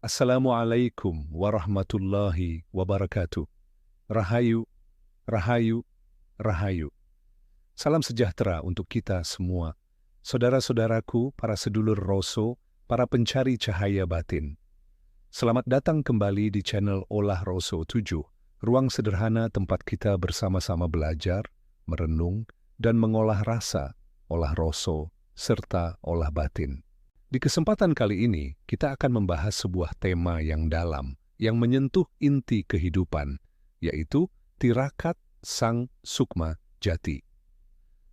Assalamualaikum warahmatullahi wabarakatuh. Rahayu, rahayu, rahayu. Salam sejahtera untuk kita semua. Saudara-saudaraku, para sedulur Roso, para pencari cahaya batin. Selamat datang kembali di channel Olah Roso 7, ruang sederhana tempat kita bersama-sama belajar, merenung, dan mengolah rasa, olah Roso, serta olah batin. Di kesempatan kali ini, kita akan membahas sebuah tema yang dalam, yang menyentuh inti kehidupan, yaitu tirakat sang sukma jati.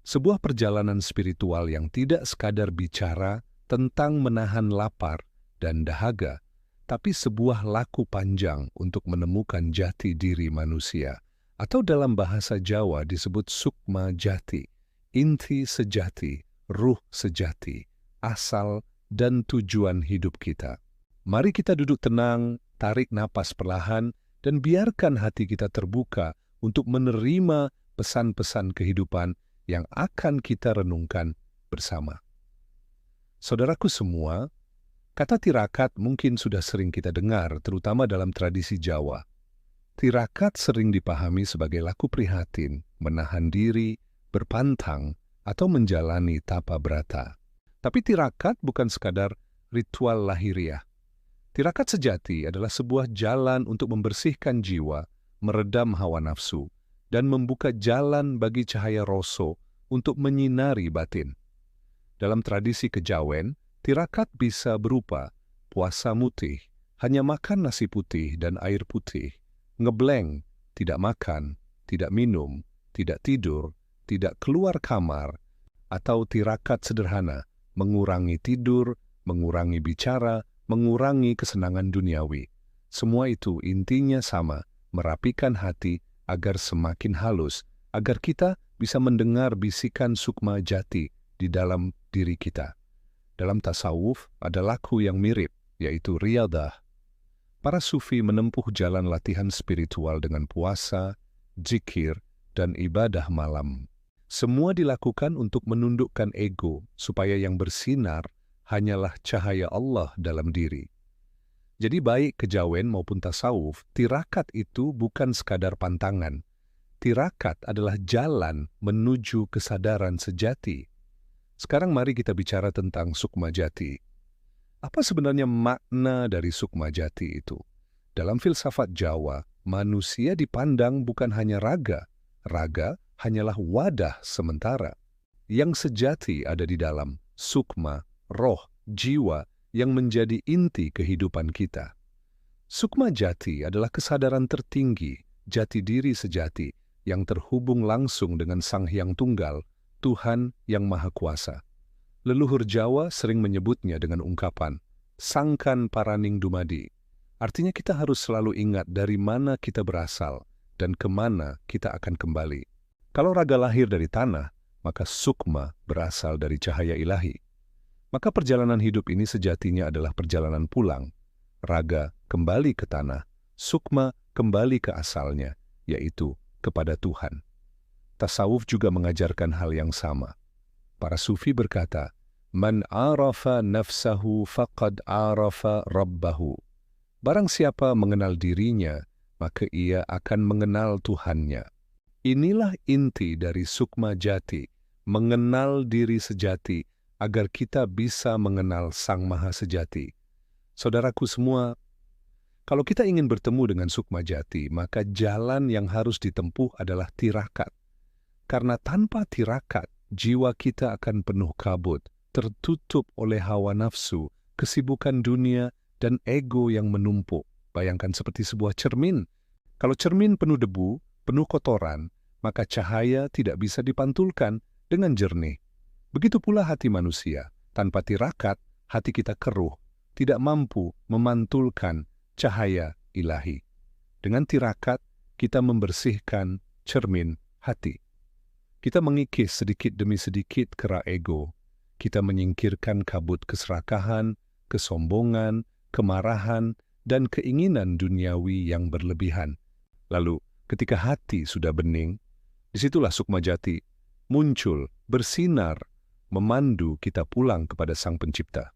Sebuah perjalanan spiritual yang tidak sekadar bicara tentang menahan lapar dan dahaga, tapi sebuah laku panjang untuk menemukan jati diri manusia, atau dalam bahasa Jawa disebut sukma jati, inti sejati, ruh sejati, asal dan tujuan hidup kita. Mari kita duduk tenang, tarik napas perlahan, dan biarkan hati kita terbuka untuk menerima pesan-pesan kehidupan yang akan kita renungkan bersama. Saudaraku semua, kata tirakat mungkin sudah sering kita dengar, terutama dalam tradisi Jawa. Tirakat sering dipahami sebagai laku prihatin, menahan diri, berpantang, atau menjalani tapa brata. Tapi tirakat bukan sekadar ritual lahiriah. Tirakat sejati adalah sebuah jalan untuk membersihkan jiwa, meredam hawa nafsu, dan membuka jalan bagi cahaya Roso untuk menyinari batin. Dalam tradisi kejawen, tirakat bisa berupa puasa mutih, hanya makan nasi putih dan air putih, ngebleng, tidak makan, tidak minum, tidak tidur, tidak keluar kamar, atau tirakat sederhana, mengurangi tidur, mengurangi bicara, mengurangi kesenangan duniawi. Semua itu intinya sama, merapikan hati agar semakin halus, agar kita bisa mendengar bisikan sukma jati di dalam diri kita. Dalam tasawuf ada laku yang mirip, yaitu riyadah. Para sufi menempuh jalan latihan spiritual dengan puasa, zikir, dan ibadah malam. Semua dilakukan untuk menundukkan ego, supaya yang bersinar hanyalah cahaya Allah dalam diri. Jadi baik kejawen maupun tasawuf, tirakat itu bukan sekadar pantangan. Tirakat adalah jalan menuju kesadaran sejati. Sekarang mari kita bicara tentang sukma jati. Apa sebenarnya makna dari sukma jati itu? Dalam filsafat Jawa, manusia dipandang bukan hanya raga. Raga hanyalah wadah sementara. Yang sejati ada di dalam sukma, roh, jiwa yang menjadi inti kehidupan kita. Sukma jati adalah kesadaran tertinggi, jati diri sejati, yang terhubung langsung dengan Sang Hyang Tunggal, Tuhan yang Maha Kuasa. Leluhur Jawa sering menyebutnya dengan ungkapan, sangkan paraning dumadi. Artinya kita harus selalu ingat dari mana kita berasal dan kemana kita akan kembali. Kalau raga lahir dari tanah, maka sukma berasal dari cahaya ilahi. Maka perjalanan hidup ini sejatinya adalah perjalanan pulang. Raga kembali ke tanah, sukma kembali ke asalnya, yaitu kepada Tuhan. Tasawuf juga mengajarkan hal yang sama. Para sufi berkata, Man arafa nafsahu faqad arafa rabbahu. Barang siapa mengenal dirinya, maka ia akan mengenal Tuhannya. Inilah inti dari sukma jati, mengenal diri sejati, agar kita bisa mengenal Sang Maha Sejati. Saudaraku semua, kalau kita ingin bertemu dengan sukma jati, maka jalan yang harus ditempuh adalah tirakat. Karena tanpa tirakat, jiwa kita akan penuh kabut, tertutup oleh hawa nafsu, kesibukan dunia, dan ego yang menumpuk. Bayangkan seperti sebuah cermin. Kalau cermin penuh debu, penuh kotoran, maka cahaya tidak bisa dipantulkan dengan jernih. Begitu pula hati manusia. Tanpa tirakat, hati kita keruh, tidak mampu memantulkan cahaya ilahi. Dengan tirakat, kita membersihkan cermin hati. Kita mengikis sedikit demi sedikit kera ego. Kita menyingkirkan kabut keserakahan, kesombongan, kemarahan, dan keinginan duniawi yang berlebihan. Lalu, ketika hati sudah bening, disitulah sukma jati muncul, bersinar, memandu kita pulang kepada Sang Pencipta.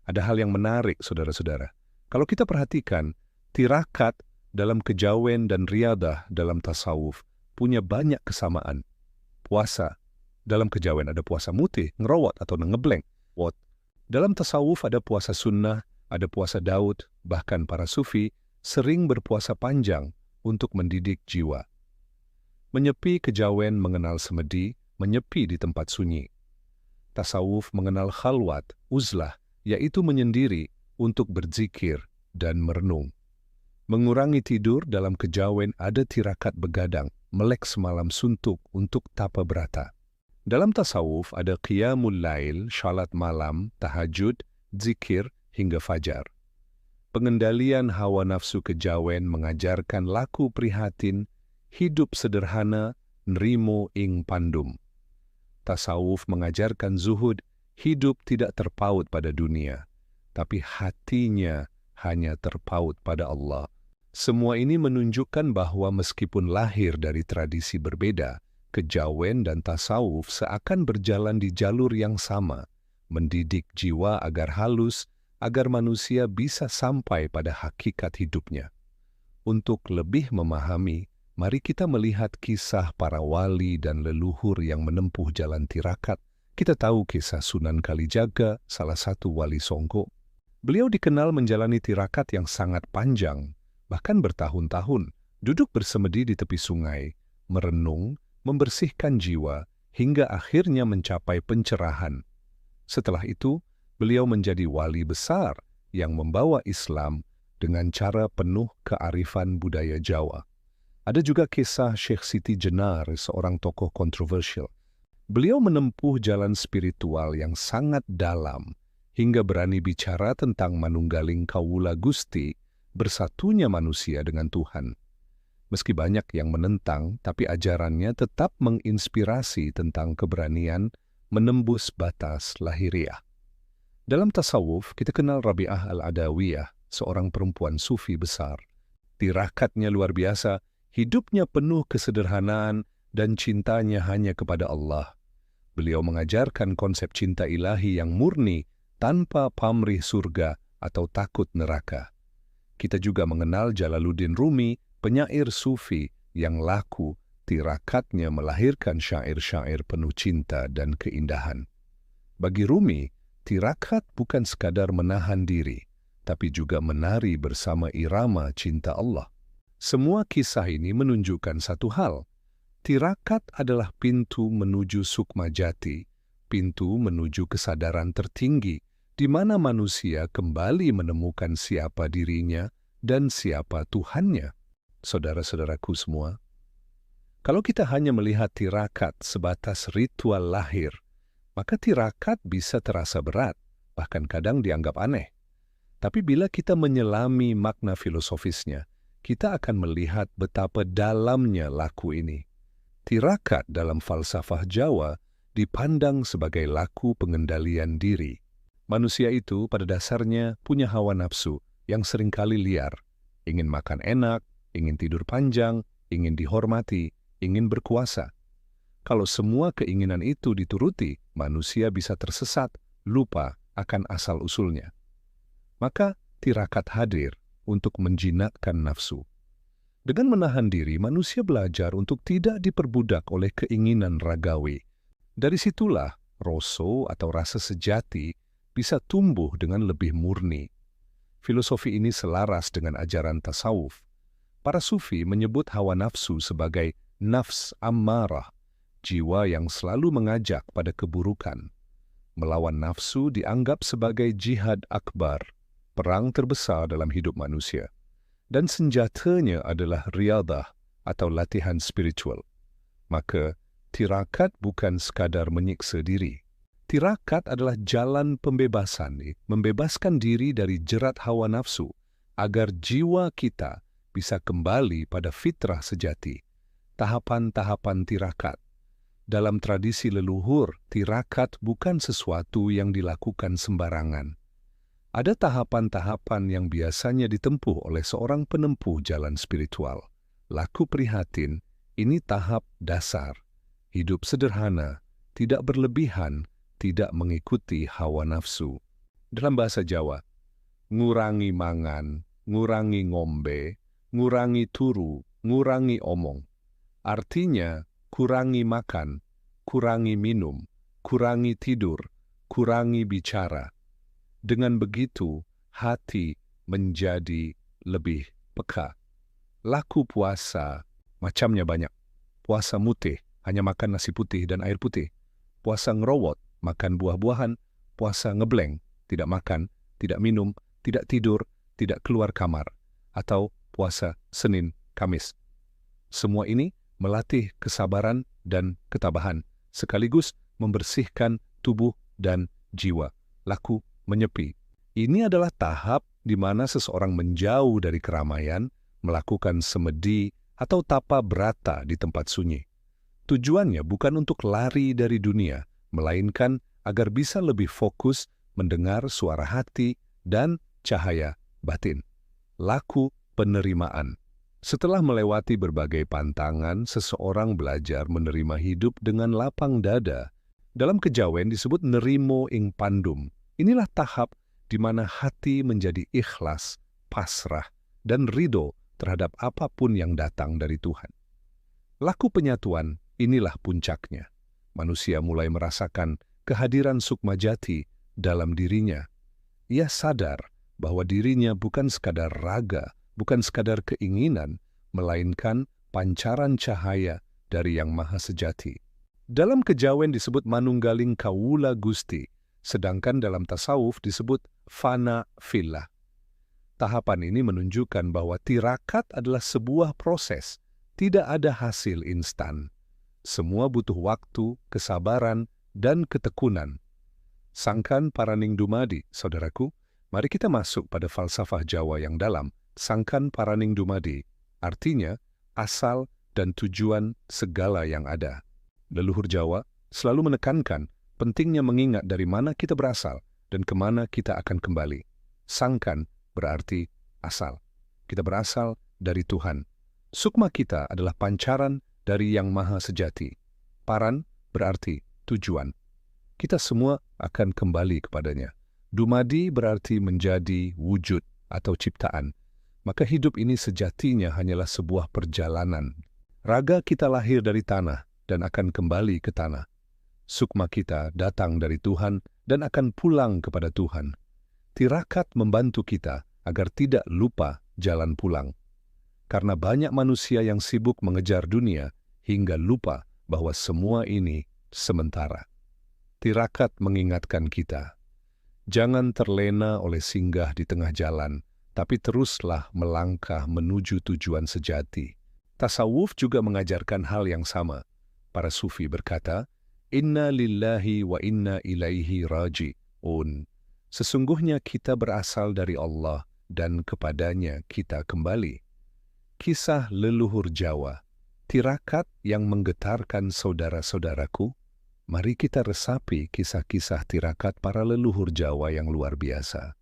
Ada hal yang menarik, saudara-saudara. Kalau kita perhatikan, tirakat dalam kejawen dan riadah dalam tasawuf punya banyak kesamaan. Puasa, dalam kejawen ada puasa mutih, ngerowot atau ngeblank. Dalam tasawuf ada puasa sunnah, ada puasa Daud, bahkan para sufi sering berpuasa panjang untuk mendidik jiwa. Menyepi kejawen mengenal semedi, menyepi di tempat sunyi. Tasawuf mengenal khalwat, uzlah, yaitu menyendiri untuk berzikir dan merenung. Mengurangi tidur dalam kejawen ada tirakat begadang, melek semalam suntuk untuk tapa berata. Dalam tasawuf ada qiyamul lail, syalat malam, tahajud, zikir hingga fajar. Pengendalian hawa nafsu kejawen mengajarkan laku prihatin, hidup sederhana, nrimo ing pandum. Tasawuf mengajarkan zuhud, hidup tidak terpaut pada dunia, tapi hatinya hanya terpaut pada Allah. Semua ini menunjukkan bahwa meskipun lahir dari tradisi berbeda, kejawen dan tasawuf seakan berjalan di jalur yang sama, mendidik jiwa agar halus, agar manusia bisa sampai pada hakikat hidupnya. Untuk lebih memahami, mari kita melihat kisah para wali dan leluhur yang menempuh jalan tirakat. Kita tahu kisah Sunan Kalijaga, salah satu wali Songko. Beliau dikenal menjalani tirakat yang sangat panjang, bahkan bertahun-tahun, duduk bersemedi di tepi sungai, merenung, membersihkan jiwa, hingga akhirnya mencapai pencerahan. Setelah itu, beliau menjadi wali besar yang membawa Islam dengan cara penuh kearifan budaya Jawa. Ada juga kisah Syekh Siti Jenar, seorang tokoh kontroversial. Beliau menempuh jalan spiritual yang sangat dalam, hingga berani bicara tentang manunggaling kawula Gusti, bersatunya manusia dengan Tuhan. Meski banyak yang menentang, tapi ajarannya tetap menginspirasi tentang keberanian menembus batas lahiriah. Dalam tasawuf, kita kenal Rabi'ah Al-Adawiyah, seorang perempuan sufi besar. Tirakatnya luar biasa, hidupnya penuh kesederhanaan dan cintanya hanya kepada Allah. Beliau mengajarkan konsep cinta ilahi yang murni, tanpa pamrih surga atau takut neraka. Kita juga mengenal Jalaluddin Rumi, penyair sufi yang laku, tirakatnya melahirkan syair-syair penuh cinta dan keindahan. Bagi Rumi, tirakat bukan sekadar menahan diri, tapi juga menari bersama irama cinta Allah. Semua kisah ini menunjukkan satu hal. Tirakat adalah pintu menuju sukma jati, pintu menuju kesadaran tertinggi, di mana manusia kembali menemukan siapa dirinya dan siapa Tuhannya. Saudara-saudaraku semua, kalau kita hanya melihat tirakat sebatas ritual lahir, maka tirakat bisa terasa berat, bahkan kadang dianggap aneh. Tapi bila kita menyelami makna filosofisnya, kita akan melihat betapa dalamnya laku ini. Tirakat dalam falsafah Jawa dipandang sebagai laku pengendalian diri. Manusia itu pada dasarnya punya hawa nafsu yang seringkali liar. Ingin makan enak, ingin tidur panjang, ingin dihormati, ingin berkuasa. Kalau semua keinginan itu dituruti, manusia bisa tersesat, lupa akan asal-usulnya. Maka tirakat hadir untuk menjinakkan nafsu. Dengan menahan diri, manusia belajar untuk tidak diperbudak oleh keinginan ragawi. Dari situlah roso atau rasa sejati bisa tumbuh dengan lebih murni. Filosofi ini selaras dengan ajaran tasawuf. Para sufi menyebut hawa nafsu sebagai nafs ammarah, jiwa yang selalu mengajak pada keburukan. Melawan nafsu dianggap sebagai jihad akbar, perang terbesar dalam hidup manusia. Dan senjatanya adalah riadah atau latihan spiritual. Maka, tirakat bukan sekadar menyiksa diri. Tirakat adalah jalan pembebasan, membebaskan diri dari jerat hawa nafsu, agar jiwa kita bisa kembali pada fitrah sejati. Tahapan-tahapan tirakat. Dalam tradisi leluhur, tirakat bukan sesuatu yang dilakukan sembarangan. Ada tahapan-tahapan yang biasanya ditempuh oleh seorang penempuh jalan spiritual. Laku prihatin, ini tahap dasar. Hidup sederhana, tidak berlebihan, tidak mengikuti hawa nafsu. Dalam bahasa Jawa, ngurangi mangan, ngurangi ngombe, ngurangi turu, ngurangi omong. Artinya, kurangi makan, kurangi minum, kurangi tidur, kurangi bicara. Dengan begitu, hati menjadi lebih peka. Laku puasa, macamnya banyak. Puasa mutih, hanya makan nasi putih dan air putih. Puasa ngerowot, makan buah-buahan. Puasa ngebleng, tidak makan, tidak minum, tidak tidur, tidak keluar kamar. Atau puasa Senin, Kamis. Semua ini melatih kesabaran dan ketabahan, sekaligus membersihkan tubuh dan jiwa. Laku menyepi. Ini adalah tahap di mana seseorang menjauh dari keramaian, melakukan semedi atau tapa brata di tempat sunyi. Tujuannya bukan untuk lari dari dunia, melainkan agar bisa lebih fokus mendengar suara hati dan cahaya batin. Laku penerimaan. Setelah melewati berbagai pantangan, seseorang belajar menerima hidup dengan lapang dada. Dalam kejawen disebut nerimo ing pandum. Inilah tahap di mana hati menjadi ikhlas, pasrah, dan ridho terhadap apapun yang datang dari Tuhan. Laku penyatuan, inilah puncaknya. Manusia mulai merasakan kehadiran sukma jati dalam dirinya. Ia sadar bahwa dirinya bukan sekadar raga, bukan sekadar keinginan, melainkan pancaran cahaya dari Yang Maha Sejati. Dalam kejawen disebut manunggaling kawula Gusti, sedangkan dalam tasawuf disebut fana fillah. Tahapan ini menunjukkan bahwa tirakat adalah sebuah proses, tidak ada hasil instan. Semua butuh waktu, kesabaran, dan ketekunan. Sangkan Paraning Dumadi, saudaraku, mari kita masuk pada falsafah Jawa yang dalam. Sangkan Paraning Dumadi, artinya asal dan tujuan segala yang ada. Leluhur Jawa selalu menekankan pentingnya mengingat dari mana kita berasal dan kemana kita akan kembali. Sangkan berarti asal. Kita berasal dari Tuhan. Sukma kita adalah pancaran dari Yang Maha Sejati. Paran berarti tujuan. Kita semua akan kembali kepadanya. Dumadi berarti menjadi wujud atau ciptaan. Maka hidup ini sejatinya hanyalah sebuah perjalanan. Raga kita lahir dari tanah dan akan kembali ke tanah. Sukma kita datang dari Tuhan dan akan pulang kepada Tuhan. Tirakat membantu kita agar tidak lupa jalan pulang. Karena banyak manusia yang sibuk mengejar dunia hingga lupa bahwa semua ini sementara. Tirakat mengingatkan kita, jangan terlena oleh singgah di tengah jalan, tapi teruslah melangkah menuju tujuan sejati. Tasawuf juga mengajarkan hal yang sama. Para sufi berkata, Inna lillahi wa inna ilaihi raji'un. Sesungguhnya kita berasal dari Allah dan kepadanya kita kembali. Kisah leluhur Jawa, tirakat yang menggetarkan saudara-saudaraku. Mari kita resapi kisah-kisah tirakat para leluhur Jawa yang luar biasa.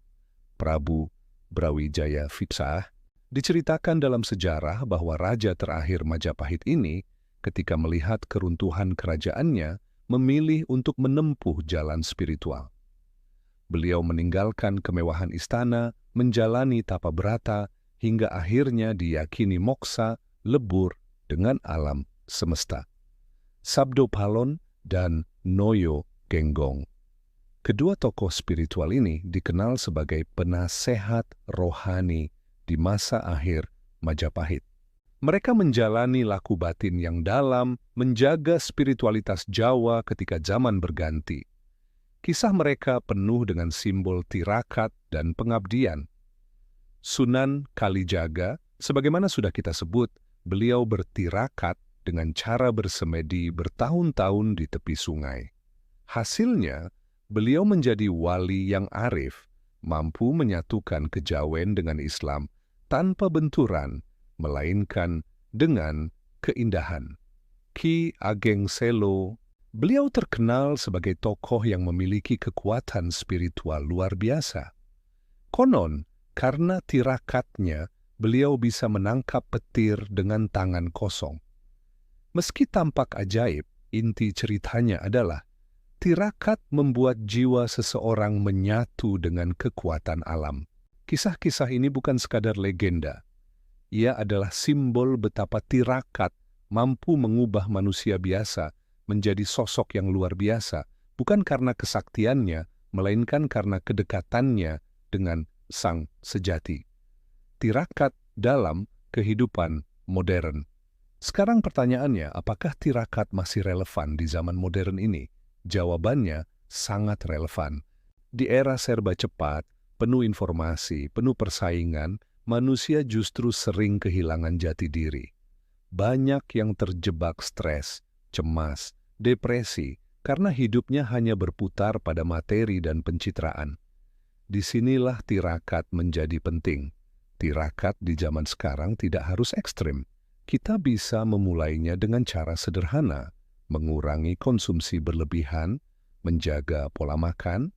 Prabu Brawijaya Fitsah diceritakan dalam sejarah bahwa raja terakhir Majapahit ini, ketika melihat keruntuhan kerajaannya, memilih untuk menempuh jalan spiritual. Beliau meninggalkan kemewahan istana, menjalani tapa brata, hingga akhirnya diyakini moksa lebur dengan alam semesta. Sabdo Palon dan Noyo Genggong. Kedua tokoh spiritual ini dikenal sebagai penasehat rohani di masa akhir Majapahit. Mereka menjalani laku batin yang dalam, menjaga spiritualitas Jawa ketika zaman berganti. Kisah mereka penuh dengan simbol tirakat dan pengabdian. Sunan Kalijaga, sebagaimana sudah kita sebut, beliau bertirakat dengan cara bersemedi bertahun-tahun di tepi sungai. Hasilnya, beliau menjadi wali yang arif, mampu menyatukan kejawen dengan Islam tanpa benturan, melainkan dengan keindahan. Ki Ageng Selo, beliau terkenal sebagai tokoh yang memiliki kekuatan spiritual luar biasa. Konon, karena tirakatnya, beliau bisa menangkap petir dengan tangan kosong. Meski tampak ajaib, inti ceritanya adalah tirakat membuat jiwa seseorang menyatu dengan kekuatan alam. Kisah-kisah ini bukan sekadar legenda. Ia adalah simbol betapa tirakat mampu mengubah manusia biasa menjadi sosok yang luar biasa, bukan karena kesaktiannya, melainkan karena kedekatannya dengan Sang Sejati. Tirakat dalam kehidupan modern. Sekarang pertanyaannya, apakah tirakat masih relevan di zaman modern ini? Jawabannya sangat relevan. Di era serba cepat, penuh informasi, penuh persaingan, manusia justru sering kehilangan jati diri. Banyak yang terjebak stres, cemas, depresi, karena hidupnya hanya berputar pada materi dan pencitraan. Disinilah tirakat menjadi penting. Tirakat di zaman sekarang tidak harus ekstrim. Kita bisa memulainya dengan cara sederhana, mengurangi konsumsi berlebihan, menjaga pola makan,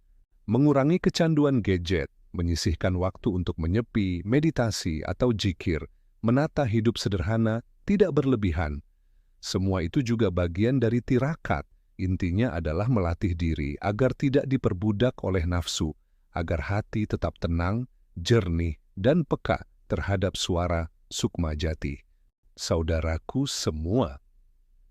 mengurangi kecanduan gadget, menyisihkan waktu untuk menyepi, meditasi, atau zikir, menata hidup sederhana, tidak berlebihan. Semua itu juga bagian dari tirakat. Intinya adalah melatih diri agar tidak diperbudak oleh nafsu, agar hati tetap tenang, jernih, dan peka terhadap suara sukma jati. Saudaraku semua,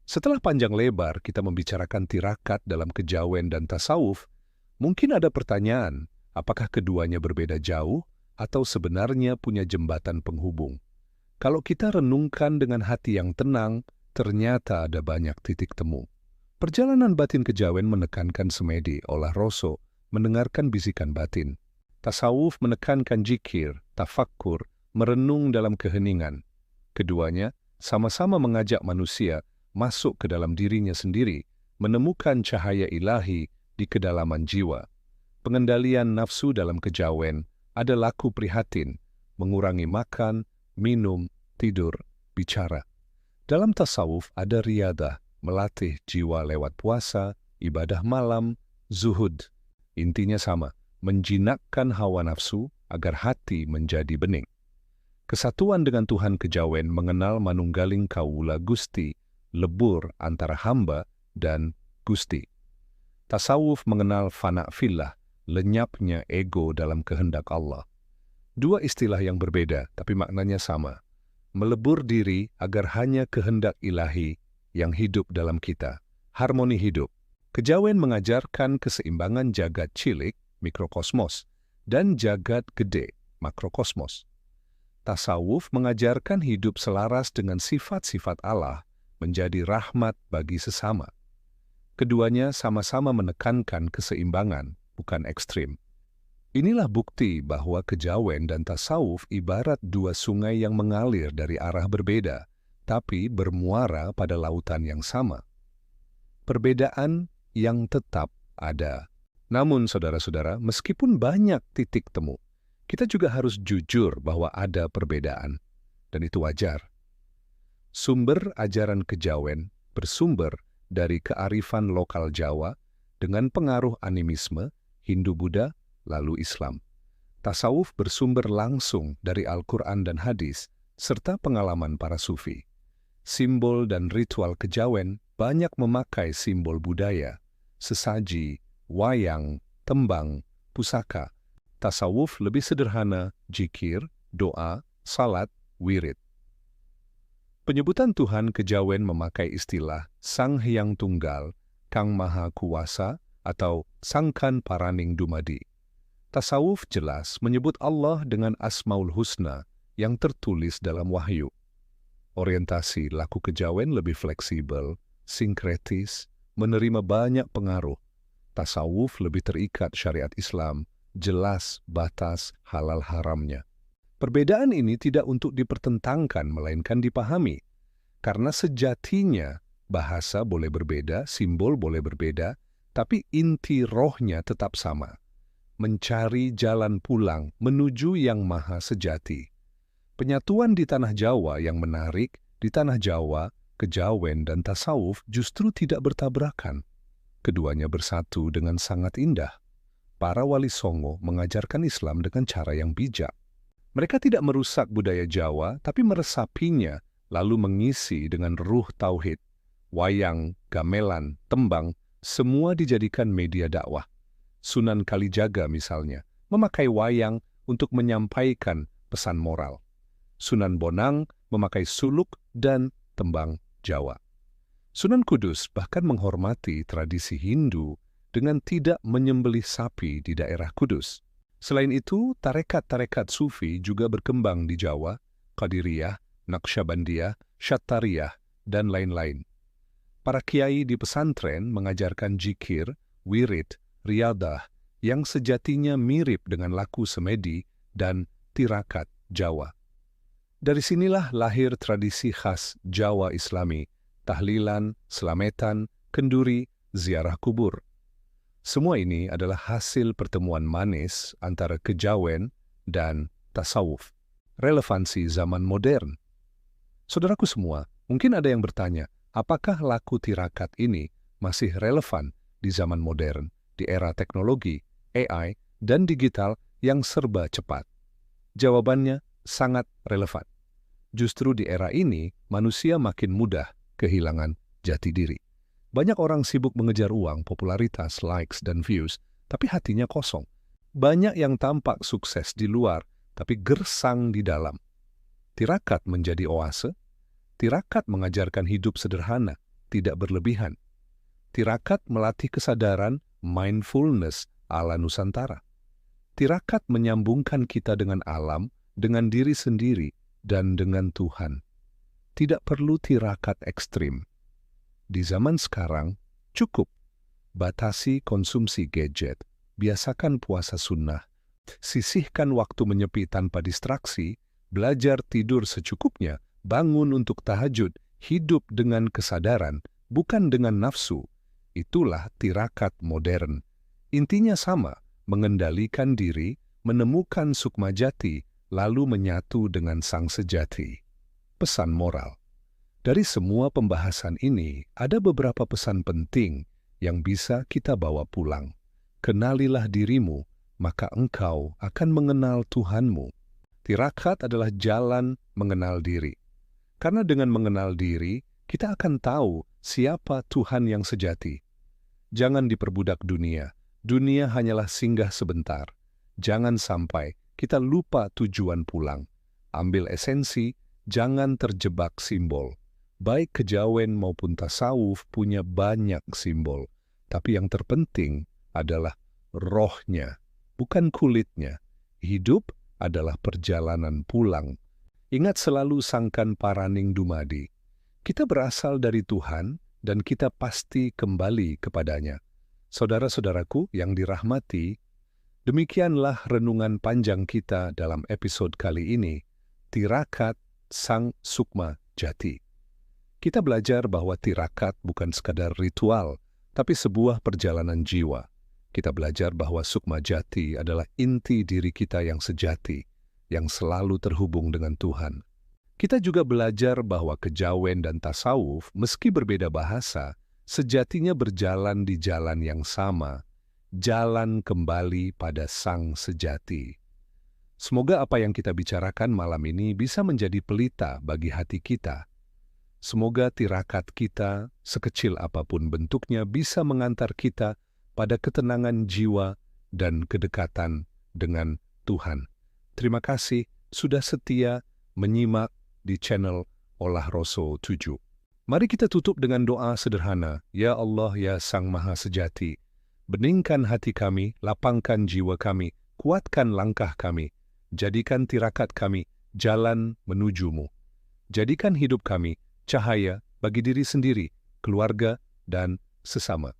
setelah panjang lebar kita membicarakan tirakat dalam kejawen dan tasawuf, mungkin ada pertanyaan, apakah keduanya berbeda jauh atau sebenarnya punya jembatan penghubung? Kalau kita renungkan dengan hati yang tenang, ternyata ada banyak titik temu. Perjalanan batin kejawen menekankan semedi, olah roso, mendengarkan bisikan batin. Tasawuf menekankan zikir, tafakkur, merenung dalam keheningan. Keduanya sama-sama mengajak manusia masuk ke dalam dirinya sendiri, menemukan cahaya ilahi di kedalaman jiwa. Pengendalian nafsu dalam kejawen ada laku prihatin, mengurangi makan, minum, tidur, bicara. Dalam tasawuf ada riyadah, melatih jiwa lewat puasa, ibadah malam, zuhud. Intinya sama, menjinakkan hawa nafsu agar hati menjadi bening. Kesatuan dengan Tuhan kejawen mengenal manunggaling kaula Gusti, lebur antara hamba dan Gusti. Tasawuf mengenal fana fillah, lenyapnya ego dalam kehendak Allah. Dua istilah yang berbeda, tapi maknanya sama. Melebur diri agar hanya kehendak ilahi yang hidup dalam kita. Harmoni hidup. Kejawen mengajarkan keseimbangan jagat cilik, mikrokosmos, dan jagat gede, makrokosmos. Tasawuf mengajarkan hidup selaras dengan sifat-sifat Allah, menjadi rahmat bagi sesama. Keduanya sama-sama menekankan keseimbangan, bukan ekstrim. Inilah bukti bahwa kejawen dan tasawuf ibarat dua sungai yang mengalir dari arah berbeda, tapi bermuara pada lautan yang sama. Perbedaan yang tetap ada. Namun, saudara-saudara, meskipun banyak titik temu, kita juga harus jujur bahwa ada perbedaan, dan itu wajar. Sumber ajaran kejawen bersumber dari kearifan lokal Jawa dengan pengaruh animisme, Hindu-Buddha, lalu Islam. Tasawuf bersumber langsung dari Al-Quran dan hadis, serta pengalaman para sufi. Simbol dan ritual kejawen banyak memakai simbol budaya, sesaji, wayang, tembang, pusaka. Tasawuf lebih sederhana, zikir, doa, salat, wirid. Penyebutan Tuhan kejawen memakai istilah Sang Hyang Tunggal, Kang Maha Kuasa, atau Sangkan Paraning Dumadi. Tasawuf jelas menyebut Allah dengan Asmaul Husna yang tertulis dalam wahyu. Orientasi laku kejawen lebih fleksibel, sinkretis, menerima banyak pengaruh. Tasawuf lebih terikat syariat Islam, jelas batas halal haramnya. Perbedaan ini tidak untuk dipertentangkan, melainkan dipahami. Karena sejatinya, bahasa boleh berbeda, simbol boleh berbeda, tapi inti rohnya tetap sama. Mencari jalan pulang menuju yang maha sejati. Penyatuan di tanah Jawa yang menarik, di tanah Jawa, kejawen dan tasawuf justru tidak bertabrakan. Keduanya bersatu dengan sangat indah. Para wali songo mengajarkan Islam dengan cara yang bijak. Mereka tidak merusak budaya Jawa, tapi meresapinya, lalu mengisi dengan ruh tauhid. Wayang, gamelan, tembang, semua dijadikan media dakwah. Sunan Kalijaga misalnya, memakai wayang untuk menyampaikan pesan moral. Sunan Bonang memakai suluk dan tembang Jawa. Sunan Kudus bahkan menghormati tradisi Hindu dengan tidak menyembelih sapi di daerah Kudus. Selain itu, tarekat-tarekat sufi juga berkembang di Jawa, Qadiriyah, Naqsyabandiyah, Syattariyah, dan lain-lain. Para kiai di pesantren mengajarkan jikir, wirid, riyadah yang sejatinya mirip dengan laku semedi dan tirakat Jawa. Dari sinilah lahir tradisi khas Jawa Islami, tahlilan, selametan, kenduri, ziarah kubur. Semua ini adalah hasil pertemuan manis antara kejawen dan tasawuf. Relevansi zaman modern. Saudaraku semua, mungkin ada yang bertanya, apakah laku tirakat ini masih relevan di zaman modern, di era teknologi, AI, dan digital yang serba cepat? Jawabannya sangat relevan. Justru di era ini, manusia makin mudah kehilangan jati diri. Banyak orang sibuk mengejar uang, popularitas, likes, dan views, tapi hatinya kosong. Banyak yang tampak sukses di luar, tapi gersang di dalam. Tirakat menjadi oase. Tirakat mengajarkan hidup sederhana, tidak berlebihan. Tirakat melatih kesadaran, mindfulness ala Nusantara. Tirakat menyambungkan kita dengan alam, dengan diri sendiri, dan dengan Tuhan. Tidak perlu tirakat ekstrim. Di zaman sekarang, cukup batasi konsumsi gadget, biasakan puasa sunnah, sisihkan waktu menyepi tanpa distraksi, belajar tidur secukupnya, bangun untuk tahajud, hidup dengan kesadaran, bukan dengan nafsu. Itulah tirakat modern. Intinya sama, mengendalikan diri, menemukan sukma jati, lalu menyatu dengan sang sejati. Pesan moral. Dari semua pembahasan ini, ada beberapa pesan penting yang bisa kita bawa pulang. Kenalilah dirimu, maka engkau akan mengenal Tuhanmu. Tirakat adalah jalan mengenal diri. Karena dengan mengenal diri, kita akan tahu siapa Tuhan yang sejati. Jangan diperbudak dunia. Dunia hanyalah singgah sebentar. Jangan sampai kita lupa tujuan pulang. Ambil esensi, jangan terjebak simbol. Baik kejawen maupun tasawuf punya banyak simbol, tapi yang terpenting adalah rohnya, bukan kulitnya. Hidup adalah perjalanan pulang. Ingat selalu sangkan paraning dumadi. Kita berasal dari Tuhan dan kita pasti kembali kepadanya. Saudara-saudaraku yang dirahmati, demikianlah renungan panjang kita dalam episode kali ini, Tirakat Sang Sukma Jati. Kita belajar bahwa tirakat bukan sekadar ritual, tapi sebuah perjalanan jiwa. Kita belajar bahwa sukma jati adalah inti diri kita yang sejati, yang selalu terhubung dengan Tuhan. Kita juga belajar bahwa kejawen dan tasawuf, meski berbeda bahasa, sejatinya berjalan di jalan yang sama, jalan kembali pada sang sejati. Semoga apa yang kita bicarakan malam ini bisa menjadi pelita bagi hati kita. Semoga tirakat kita, sekecil apapun bentuknya, bisa mengantar kita pada ketenangan jiwa dan kedekatan dengan Tuhan. Terima kasih sudah setia menyimak di channel Olah Roso 7. Mari kita tutup dengan doa sederhana. Ya Allah, ya Sang Maha Sejati, beningkan hati kami, lapangkan jiwa kami, kuatkan langkah kami, jadikan tirakat kami jalan menujumu. Jadikan hidup kami cahaya bagi diri sendiri, keluarga, dan sesama.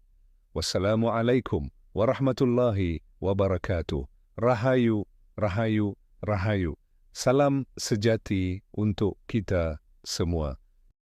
Wassalamualaikum warahmatullahi wabarakatuh. Rahayu, rahayu, rahayu. Salam sejati untuk kita semua.